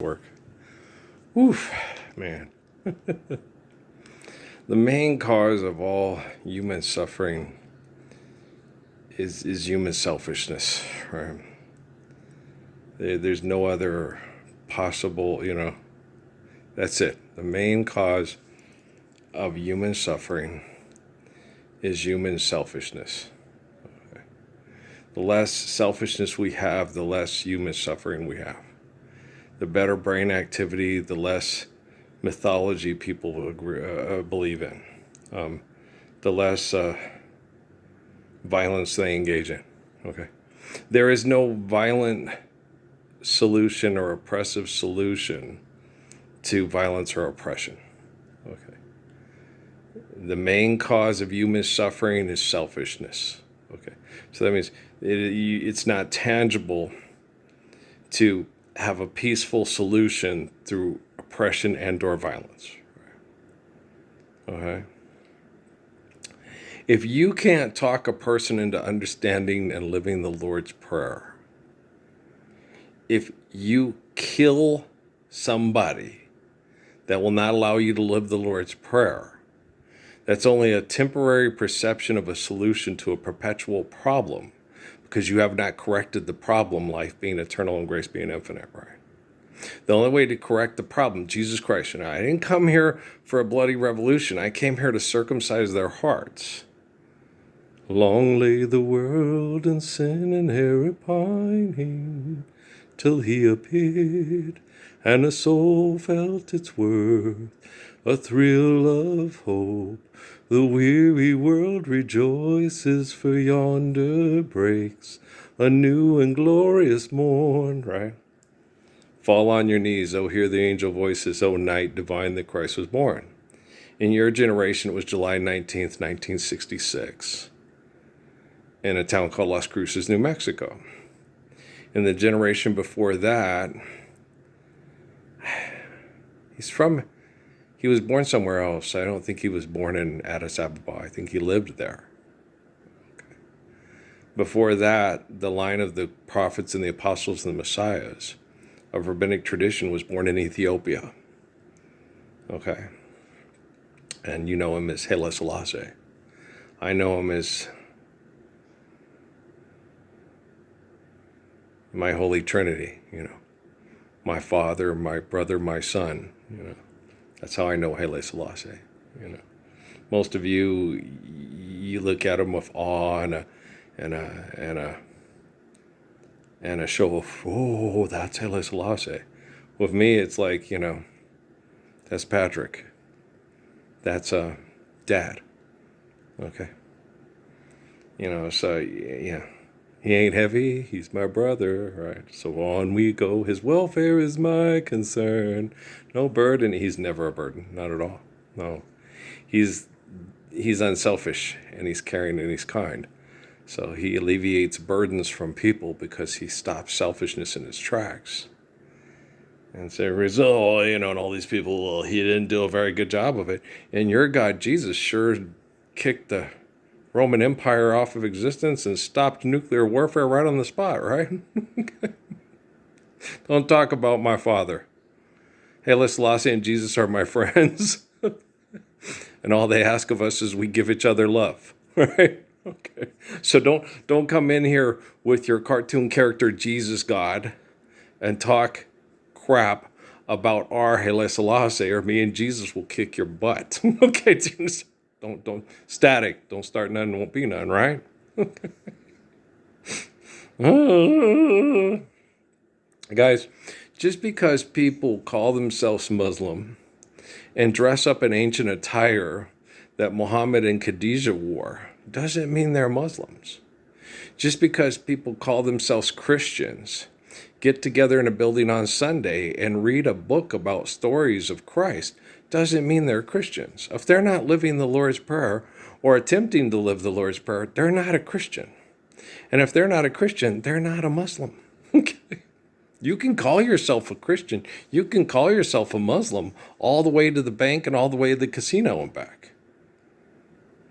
Work. Oof, man. The main cause of all human suffering is human selfishness, right? There's no other possible, that's it. The main cause of human suffering is human selfishness. Okay. The less selfishness we have, the less human suffering we have. The better brain activity, the less mythology people believe in, the less violence they engage in. Okay, there is no violent solution or oppressive solution to violence or oppression. Okay, the main cause of human suffering is selfishness. Okay, so that means it's not tangible to have a peaceful solution through oppression and or violence. Okay? If you can't talk a person into understanding and living the Lord's Prayer, if you kill somebody that will not allow you to live the Lord's Prayer, that's only a temporary perception of a solution to a perpetual problem, because you have not corrected the problem, life being eternal and grace being infinite, right? The only way to correct the problem, Jesus Christ, I didn't come here for a bloody revolution. I came here to circumcise their hearts. Long lay the world in sin and Herod pining, till he appeared, and a soul felt its worth, a thrill of hope. The weary world rejoices, for yonder breaks a new and glorious morn, right? Fall on your knees, oh, hear the angel voices, oh, night divine that Christ was born. In your generation, it was July 19th, 1966, in a town called Las Cruces, New Mexico. In the generation before that, he was born somewhere else. I don't think he was born in Addis Ababa. I think he lived there. Okay. Before that, the line of the prophets and the apostles and the messiahs of rabbinic tradition was born in Ethiopia. Okay. And you know him as Haile Selassie. I know him as my Holy Trinity, my Father, my brother, my Son, That's how I know Haile Selassie, Most of you look at him with awe and a show of, oh, that's Haile Selassie. With me, it's like, that's Patrick. That's Dad. Okay. So, yeah. He ain't heavy, he's my brother, right? So on we go, his welfare is my concern. No burden, he's never a burden, not at all. No. He's unselfish, and he's caring, and he's kind. So he alleviates burdens from people because he stops selfishness in its tracks. And so, and all these people, well, he didn't do a very good job of it. And your God, Jesus, sure kicked the Roman Empire off of existence and stopped nuclear warfare right on the spot, right? Don't talk about my father. Haile Selassie and Jesus are my friends. And all they ask of us is we give each other love, right? Okay. So don't come in here with your cartoon character Jesus God and talk crap about our Haile Selassie, or me and Jesus will kick your butt. Okay, don't static. Don't start none, won't be none, right? Guys, just because people call themselves Muslim and dress up in ancient attire that Muhammad and Khadijah wore doesn't mean they're Muslims. Just because people call themselves Christians, get together in a building on Sunday and read a book about stories of Christ, doesn't mean they're Christians. If they're not living the Lord's Prayer or attempting to live the Lord's Prayer, they're not a Christian. And if they're not a Christian, they're not a Muslim. Okay. You can call yourself a Christian. You can call yourself a Muslim all the way to the bank and all the way to the casino and back.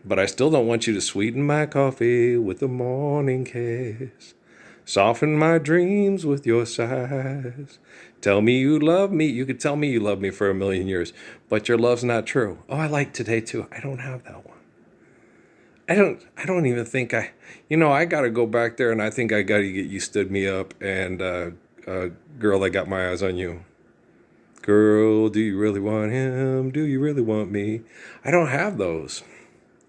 But I still don't want you to sweeten my coffee with a morning kiss. Soften my dreams with your sighs. Tell me you love me. You could tell me you love me for a million years, but your love's not true. Oh, I like Today too. I don't have that one. I don't even think I got to go back there, and I think I got to get You Stood Me Up and Girl, I Got My Eyes on You. Girl, do you really want him? Do you really want me? I don't have those.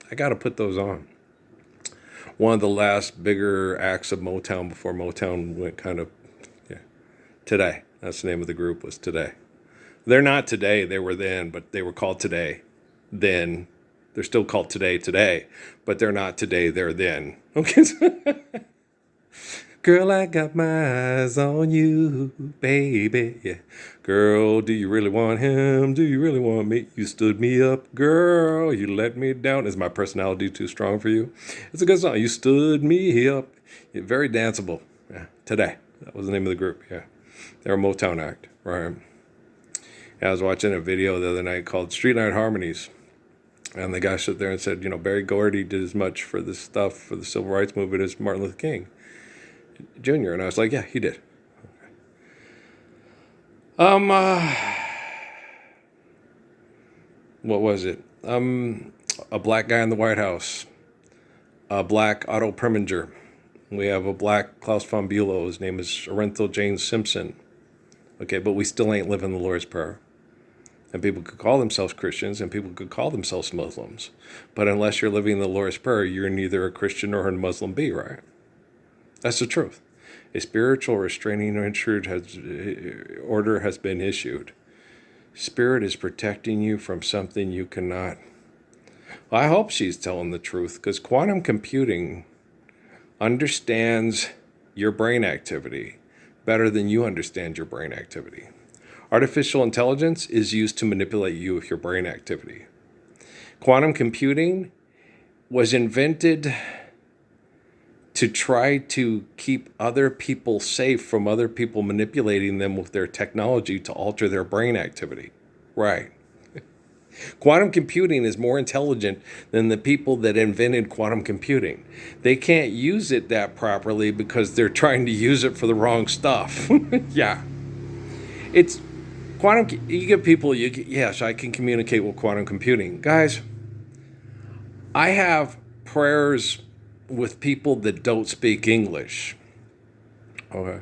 I got to put those on. One of the last bigger acts of Motown before Motown went kind of, yeah. Today. That's the name of the group, was Today. They're not Today, they were then, but they were called Today then. They're still called today, but they're not today, they're then. Okay. Girl, I got my eyes on you, baby. Yeah. Girl, do you really want him? Do you really want me? You stood me up, girl. You let me down. Is my personality too strong for you? It's a good song. You stood me up. Yeah, very danceable. Yeah. Today. That was the name of the group. Yeah. They're a Motown act. Right. Yeah, I was watching a video the other night called Street Night Harmonies. And the guy stood there and said, Barry Gordy did as much for this stuff, for the civil rights movement, as Martin Luther King Jr. And I was like, yeah, he did. What was it? A black guy in the White House, a black Otto Preminger. We have a black Klaus von Bülow. His name is Orenthal James Simpson. Okay, but we still ain't living the Lord's Prayer. And people could call themselves Christians, and people could call themselves Muslims. But unless you're living the Lord's Prayer, you're neither a Christian nor a Muslim bee, right? That's the truth. A spiritual restraining order has been issued. Spirit is protecting you from something you cannot. Well, I hope she's telling the truth, because quantum computing understands your brain activity better than you understand your brain activity. Artificial intelligence is used to manipulate you with your brain activity. Quantum computing was invented to try to keep other people safe from other people manipulating them with their technology to alter their brain activity. Right. Quantum computing is more intelligent than the people that invented quantum computing. They can't use it that properly because they're trying to use it for the wrong stuff. Yeah. It's quantum. You get people, yes, I can communicate with quantum computing. Guys, I have prayers with people that don't speak English. Okay.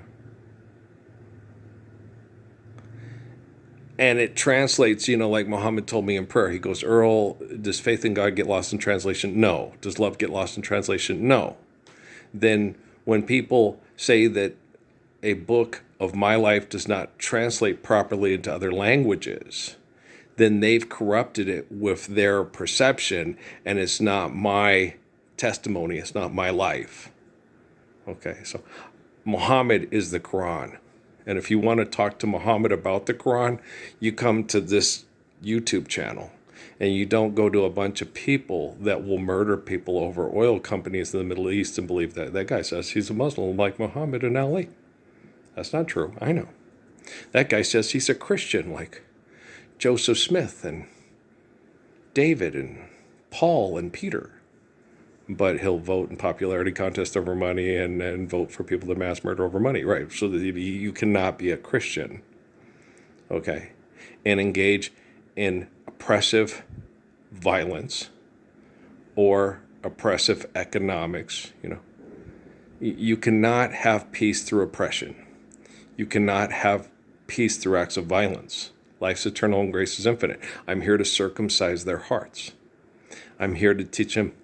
And it translates, like Muhammad told me in prayer. He goes, Earl, does faith in God get lost in translation? No. Does love get lost in translation? No. Then when people say that a book of my life does not translate properly into other languages, then they've corrupted it with their perception, and it's not my testimony, it's not my life. Okay, so Muhammad is the Quran. And if you want to talk to Muhammad about the Quran, you come to this YouTube channel. And you don't go to a bunch of people that will murder people over oil companies in the Middle East and believe that. That guy says he's a Muslim like Muhammad and Ali. That's not true. I know. That guy says he's a Christian like Joseph Smith and David and Paul and Peter. But he'll vote in popularity contests over money and vote for people to mass murder over money. Right. So that you cannot be a Christian. Okay. And engage in oppressive violence or oppressive economics. You cannot have peace through oppression. You cannot have peace through acts of violence. Life's eternal and grace is infinite. I'm here to circumcise their hearts. I'm here to teach them,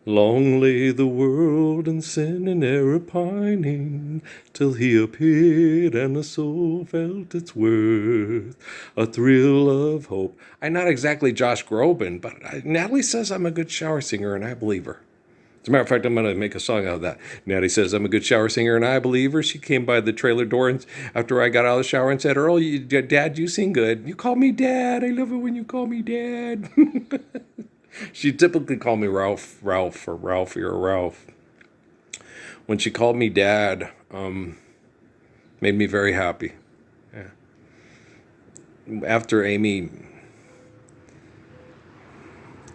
long lay the world in sin and error pining, till he appeared and the soul felt its worth, a thrill of hope. I'm not exactly Josh Groban, but Natalie says I'm a good shower singer, and I believe her. As a matter of fact, I'm going to make a song out of that. Natalie says I'm a good shower singer, and I believe her. She came by the trailer door and after I got out of the shower and said, Earl, Dad, you sing good. You call me Dad. I love it when you call me Dad. She typically called me Ralph, or Ralphie, or Ralph. When she called me Dad, made me very happy. Yeah. After Amy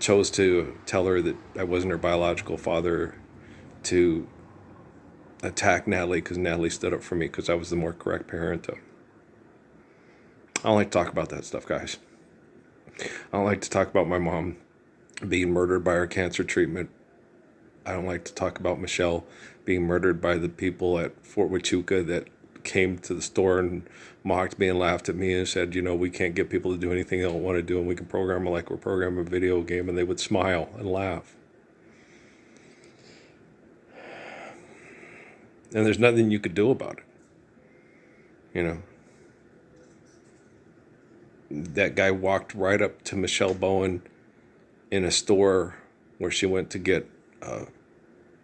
chose to tell her that I wasn't her biological father, to attack Natalie because Natalie stood up for me because I was the more correct parent. I don't like to talk about that stuff, guys. I don't like to talk about my mom being murdered by her cancer treatment. I don't like to talk about Michelle being murdered by the people at Fort Huachuca that came to the store and mocked me and laughed at me and said, we can't get people to do anything they don't want to do, and we can program it like we're programming a video game, and they would smile and laugh. And there's nothing you could do about it. That guy walked right up to Michelle Bowen in a store where she went to get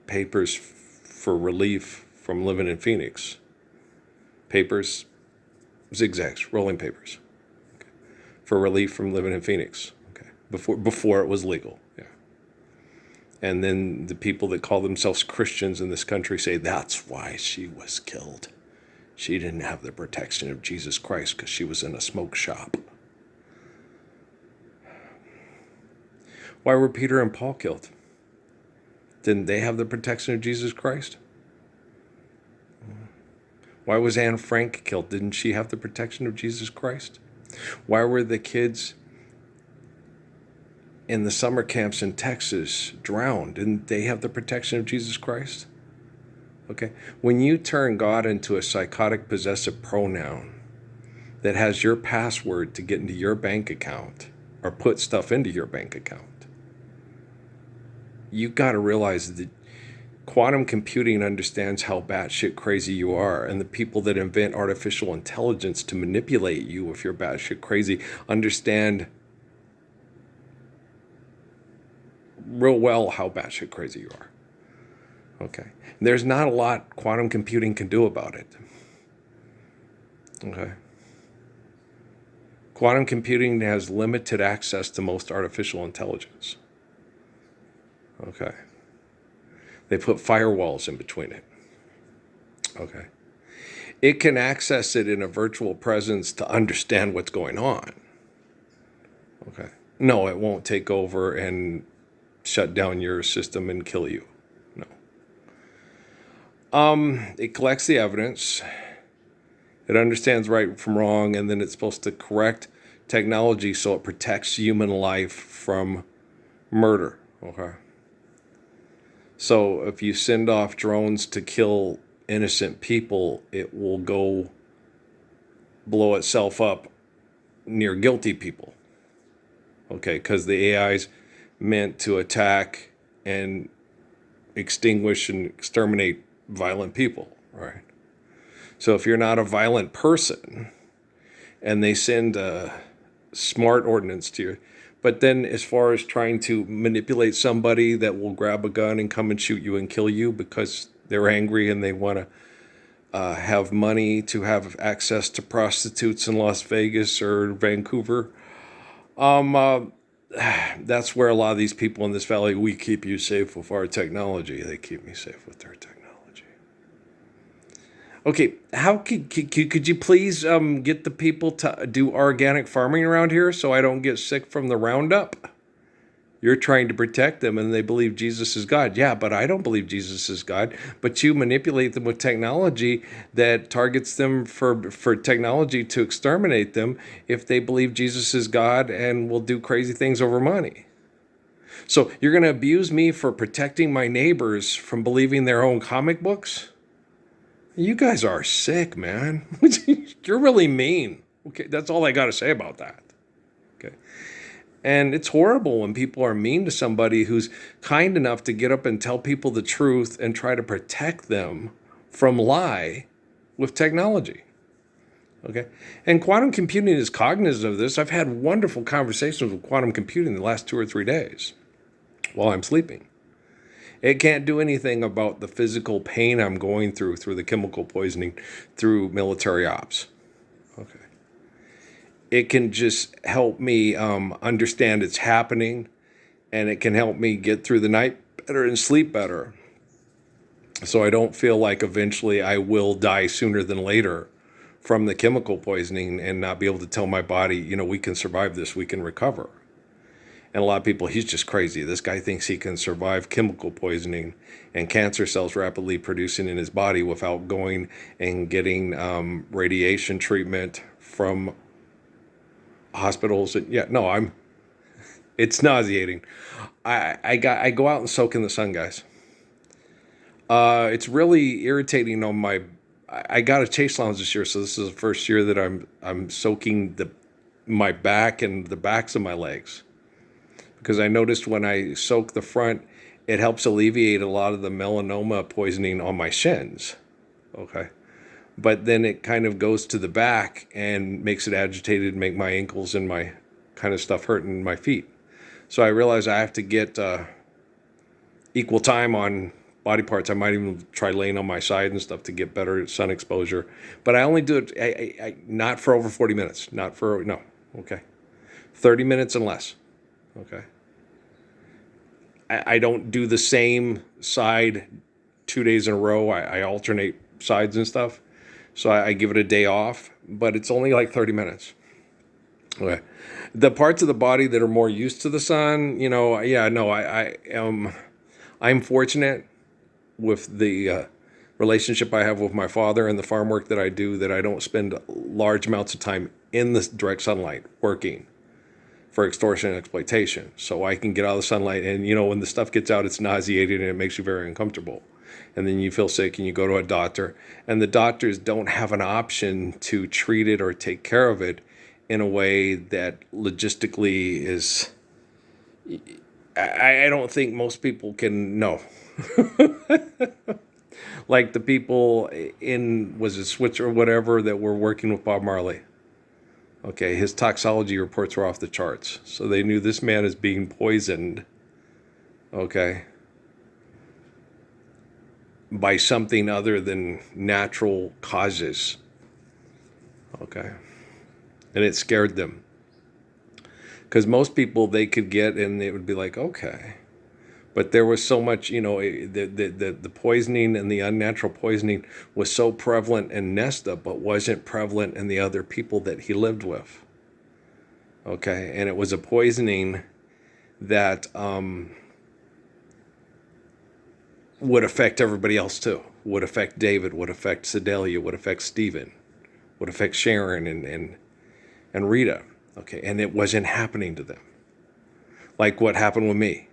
papers for relief from living in Phoenix. Papers, zigzags, rolling papers, okay, for relief from living in Phoenix. Okay, before it was legal. Yeah. And then the people that call themselves Christians in this country say that's why she was killed. She didn't have the protection of Jesus Christ because she was in a smoke shop. Why were Peter and Paul killed? Didn't they have the protection of Jesus Christ? Why was Anne Frank killed? Didn't she have the protection of Jesus Christ? Why were the kids in the summer camps in Texas drowned? Didn't they have the protection of Jesus Christ? Okay. When you turn God into a psychotic possessive pronoun that has your password to get into your bank account or put stuff into your bank account, you got to realize that quantum computing understands how batshit crazy you are, and the people that invent artificial intelligence to manipulate you if you're batshit crazy understand real well how batshit crazy you are. Okay. There's not a lot quantum computing can do about it. Okay. Quantum computing has limited access to most artificial intelligence. Okay. They put firewalls in between it. Okay. It can access it in a virtual presence to understand what's going on. Okay. No, it won't take over and shut down your system and kill you. No. It collects the evidence. It understands right from wrong, and then it's supposed to correct technology so it protects human life from murder. Okay. So if you send off drones to kill innocent people, it will go blow itself up near guilty people. Okay, because the AI's meant to attack and extinguish and exterminate violent people, right? So if you're not a violent person and they send a smart ordinance to you, but then as far as trying to manipulate somebody that will grab a gun and come and shoot you and kill you because they're angry and they want to have money to have access to prostitutes in Las Vegas or Vancouver, that's where a lot of these people in this valley, we keep you safe with our technology. They keep me safe with their technology. Okay, how could you please get the people to do organic farming around here so I don't get sick from the Roundup? You're trying to protect them and they believe Jesus is God. Yeah, but I don't believe Jesus is God. But you manipulate them with technology that targets them for technology to exterminate them if they believe Jesus is God and will do crazy things over money. So you're going to abuse me for protecting my neighbors from believing their own comic books? You guys are sick, man. You're really mean. Okay, that's all I got to say about that. Okay. And it's horrible when people are mean to somebody who's kind enough to get up and tell people the truth and try to protect them from lie with technology. Okay. And quantum computing is cognizant of this. I've had wonderful conversations with quantum computing the last 2 or 3 days while I'm sleeping. It can't do anything about the physical pain I'm going through the chemical poisoning, through military ops. Okay. It can just help me understand it's happening, and it can help me get through the night better and sleep better. So I don't feel like eventually I will die sooner than later from the chemical poisoning and not be able to tell my body, we can survive this, we can recover. And a lot of people, he's just crazy. This guy thinks he can survive chemical poisoning and cancer cells rapidly producing in his body without going and getting radiation treatment from hospitals. And yeah, no, it's nauseating. I go out and soak in the sun, guys. It's really irritating on my. I got a chase lounge this year, so this is the first year that I'm soaking my back and the backs of my legs, because I noticed when I soak the front, it helps alleviate a lot of the melanoma poisoning on my shins. Okay. But then it kind of goes to the back and makes it agitated, make my ankles and my kind of stuff hurt in my feet. So I realize I have to get equal time on body parts. I might even try laying on my side and stuff to get better sun exposure. But I only do it not for over 40 minutes. Not for, no, okay. 30 minutes and less, okay. I don't do the same side 2 days in a row. I alternate sides and stuff. So I give it a day off, but it's only like 30 minutes. Okay. The parts of the body that are more used to the sun, yeah, no, I'm fortunate with the relationship I have with my father and the farm work that I do, that I don't spend large amounts of time in the direct sunlight working for extortion and exploitation. So I can get out of the sunlight, and when the stuff gets out, it's nauseating and it makes you very uncomfortable. And then you feel sick and you go to a doctor, and the doctors don't have an option to treat it or take care of it in a way that logistically is, I don't think most people can know. Like the people was it Switzerland or whatever that were working with Bob Marley. Okay, his toxicology reports were off the charts. So they knew this man is being poisoned, okay, by something other than natural causes. Okay. And it scared them. Because most people they could get, and it would be like, okay. But there was so much, the poisoning and the unnatural poisoning was so prevalent in Nesta, but wasn't prevalent in the other people that he lived with. Okay. And it was a poisoning that would affect everybody else too. Would affect David, would affect Sedalia, would affect Stephen, would affect Sharon and Rita. Okay, and it wasn't happening to them. Like what happened with me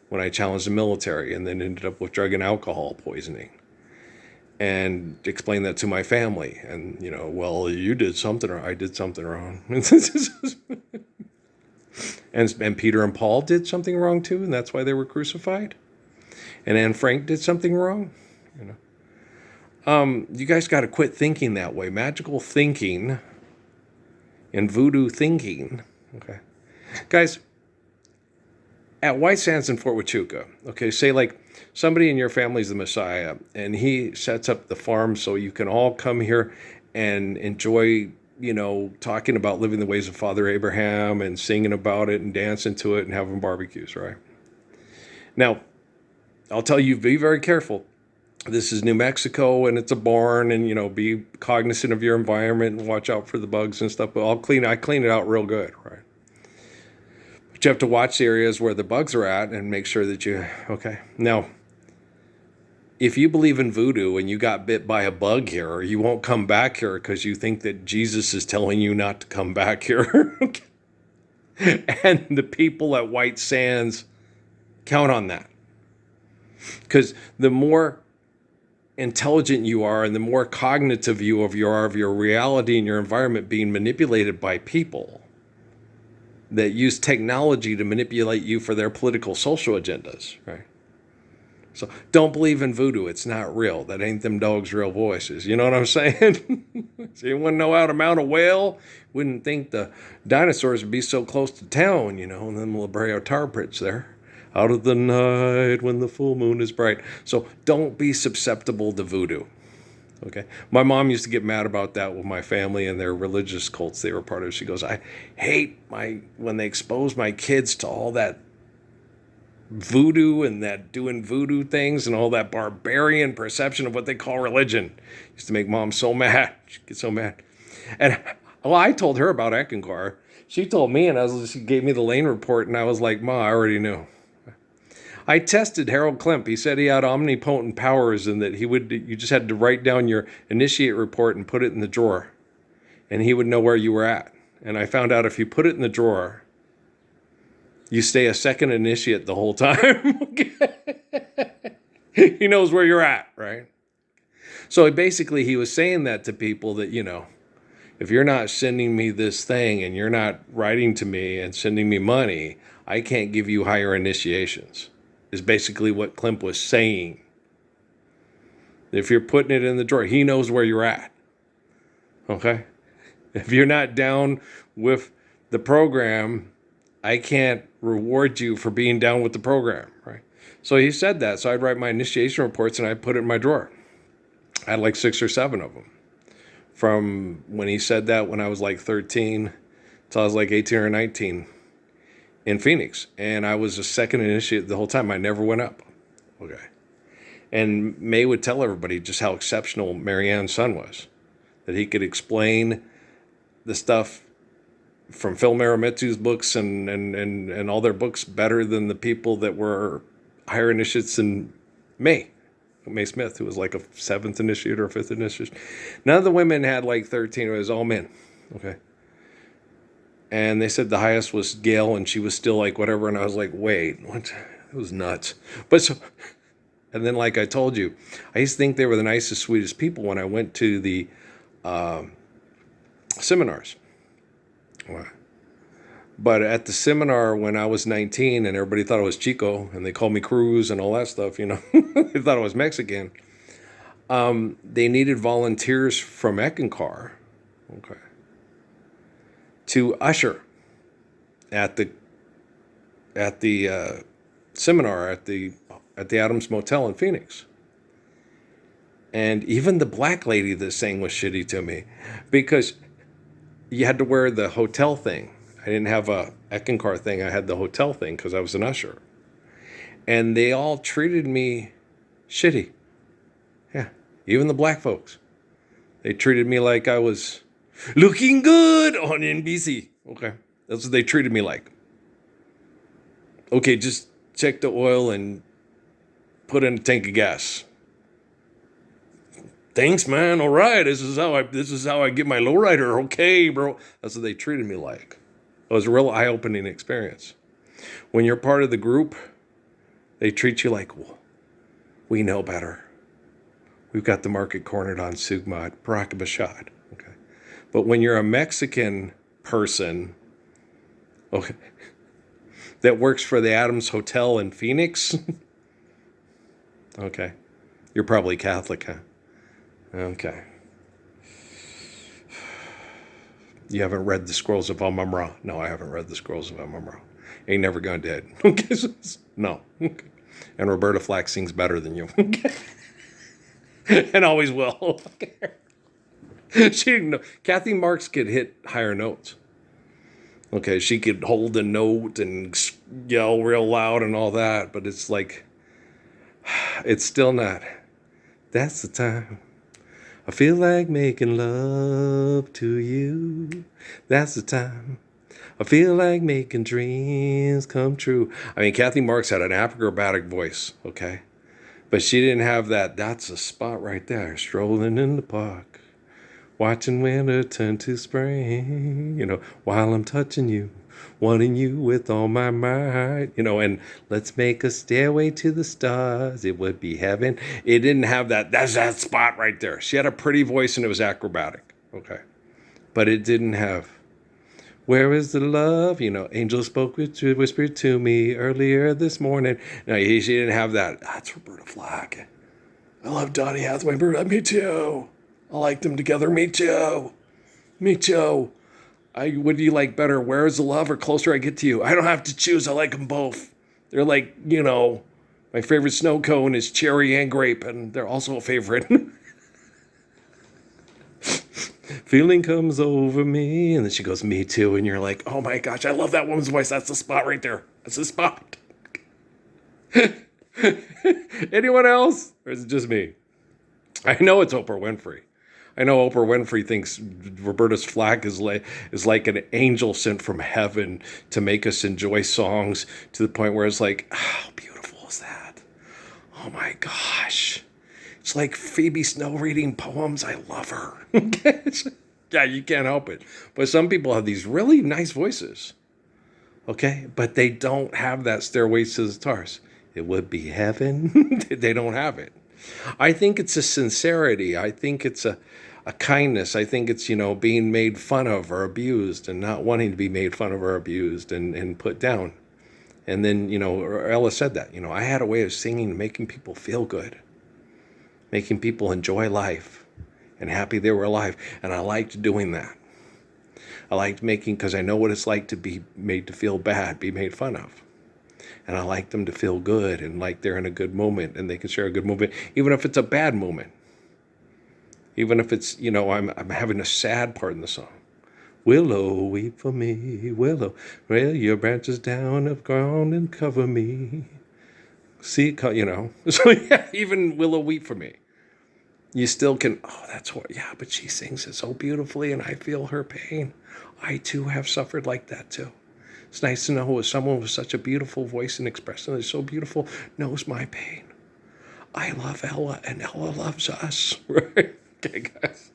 when I challenged the military and then ended up with drug and alcohol poisoning. And explained that to my family. And, well, you did something or I did something wrong. and Peter and Paul did something wrong too, and that's why they were crucified. And Anne Frank did something wrong. You guys got to quit thinking that way. Magical thinking and voodoo thinking. Okay. Guys, at White Sands in Fort Huachuca, okay, say like somebody in your family is the Messiah, and he sets up the farm so you can all come here and enjoy, talking about living the ways of Father Abraham and singing about it and dancing to it and having barbecues, right? Now, I'll tell you, be very careful. This is New Mexico, and it's a barn, and, be cognizant of your environment and watch out for the bugs and stuff. But I clean it out real good, right? But you have to watch the areas where the bugs are at and make sure that okay. Now, if you believe in voodoo and you got bit by a bug here, you won't come back here because you think that Jesus is telling you not to come back here. And the people at White Sands count on that. Because the more intelligent you are and the more cognitive you are of your reality and your environment being manipulated by people that use technology to manipulate you for their political, social agendas, right? So don't believe in voodoo. It's not real. That ain't them dogs' real voices. You know what I'm saying? So you wouldn't know how to mount a whale. Wouldn't think the dinosaurs would be so close to town, and them La Brea tar pits there. Out of the night when the full moon is bright. So don't be susceptible to voodoo. Okay. My mom used to get mad about that with my family and their religious cults they were part of. She goes, I hate when they expose my kids to all that voodoo and that doing voodoo things and all that barbarian perception of what they call religion. It used to make mom so mad. She'd get so mad. And I told her about Eckankar. She told me, and she gave me the Lane report, and I was like, Ma, I already knew. I tested Harold Klemp. He said he had omnipotent powers and that you just had to write down your initiate report and put it in the drawer. And he would know where you were at. And I found out if you put it in the drawer, you stay a second initiate the whole time. He knows where you're at, right? So basically, he was saying that to people that, if you're not sending me this thing and you're not writing to me and sending me money, I can't give you higher initiations, is basically what Klimt was saying. If you're putting it in the drawer, he knows where you're at. Okay? If you're not down with the program, I can't reward you for being down with the program, right? So he said that. So I'd write my initiation reports and I'd put it in my drawer. I had like 6 or 7 of them. From when he said that when I was like 13 till I was like 18 or 19 in Phoenix. And I was a second initiate the whole time. I never went up. Okay. And May would tell everybody just how exceptional Marianne's son was. That he could explain the stuff from Phil Maramitsu's books and all their books better than the people that were higher initiates than May Smith, who was like a 7th initiate or a 5th initiate. None of the women had like 13. It was all men. Okay. And they said the highest was Gail, and she was still like whatever. And I was like, wait, what? It was nuts. But so, and then like I told you, I used to think they were the nicest, sweetest people when I went to the seminars. But at the seminar when I was 19 and everybody thought I was Chico and they called me Cruz and all that stuff, they thought I was Mexican. They needed volunteers from Eckankar, okay, to usher at the seminar at the Adams Motel in Phoenix. And even the black lady that sang was shitty to me because you had to wear the hotel thing. I didn't have a Eckankar thing. I had the hotel thing because I was an usher. And they all treated me shitty. Yeah, even the black folks. They treated me like I was looking good on NBC. Okay, that's what they treated me like. Okay, just check the oil and put in a tank of gas. Thanks, man. All right, this is how I get my lowrider. Okay, bro. That's what they treated me like. It was a real eye-opening experience. When you're part of the group, they treat you like, well, we know better. We've got the market cornered on Sugma at Baraka Bashad. Okay. But when you're a Mexican person, okay, that works for the Adams Hotel in Phoenix, okay, you're probably Catholic, huh? Okay. You haven't read the Scrolls of Amon-Ra? No, I haven't read the Scrolls of Amon-Ra. Ain't never gone dead. Okay, no. Okay. And Roberta Flack sings better than you. Okay. And always will. Okay. She didn't know. Kathy Marks could hit higher notes. Okay, she could hold a note and yell real loud and all that, but it's like, it's still not. That's the time. I feel like making love to you. That's the time. I feel like making dreams come true. I mean, Kathy Marks had an acrobatic voice, okay? But she didn't have that. That's a spot right there. Strolling in the park. Watching winter turn to spring. While I'm touching you. Wanting you with all my might, and let's make a stairway to the stars. It would be heaven. It didn't have that. That's that spot right there. She had a pretty voice and it was acrobatic. Okay. But it didn't have, where is the love? Angel spoke whispered to me earlier this morning. No, she didn't have that. That's Roberta Flack. I love Donny Hathaway. Me too. I like them together. Me too. Me too. What do you like better? Where is the love or closer I get to you? I don't have to choose. I like them both. They're like, my favorite snow cone is cherry and grape, and they're also a favorite. Feeling comes over me, and then she goes, me too, and you're like, oh my gosh, I love that woman's voice. That's the spot right there. That's the spot. Anyone else? Or is it just me? I know it's Oprah Winfrey. I know Oprah Winfrey thinks Roberta Flack is like an angel sent from heaven to make us enjoy songs to the point where it's like, how beautiful is that? Oh my gosh. It's like Phoebe Snow reading poems. I love her. Yeah, you can't help it. But some people have these really nice voices, okay? But they don't have that stairway to the stars. It would be heaven. They don't have it. I think it's a sincerity. I think it's a kindness. I think it's, being made fun of or abused and not wanting to be made fun of or abused and put down. And then, Ella said that, I had a way of singing, making people feel good, making people enjoy life and happy they were alive. And I liked doing that. I liked making, because I know what it's like to be made to feel bad, be made fun of. And I like them to feel good and like they're in a good moment and they can share a good moment, even if it's a bad moment. Even if it's, I'm having a sad part in the song. Willow, weep for me, willow, lay your branches down of ground and cover me. See, So yeah, even willow, weep for me. You still can, that's what, yeah, but she sings it so beautifully and I feel her pain. I too have suffered like that too. It's nice to know someone with such a beautiful voice and expression that's so beautiful knows my pain. I love Ella and Ella loves us, right? Okay, guys.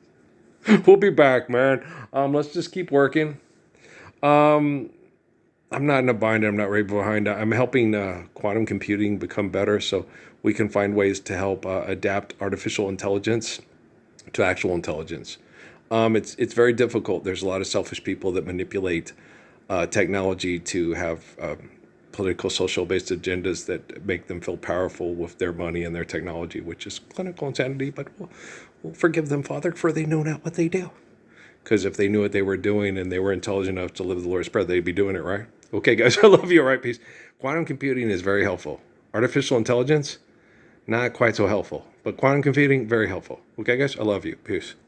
We'll be back, man. Let's just keep working. I'm not in a bind. I'm not right behind. I'm helping quantum computing become better so we can find ways to help adapt artificial intelligence to actual intelligence. It's very difficult. There's a lot of selfish people that manipulate technology to have political, social-based agendas that make them feel powerful with their money and their technology, which is clinical insanity. But we'll forgive them, Father, for they know not what they do. Because if they knew what they were doing and they were intelligent enough to live the Lord's Prayer, they'd be doing it, right? Okay, guys, I love you. All right, peace. Quantum computing is very helpful. Artificial intelligence, not quite so helpful. But quantum computing, very helpful. Okay, guys, I love you. Peace.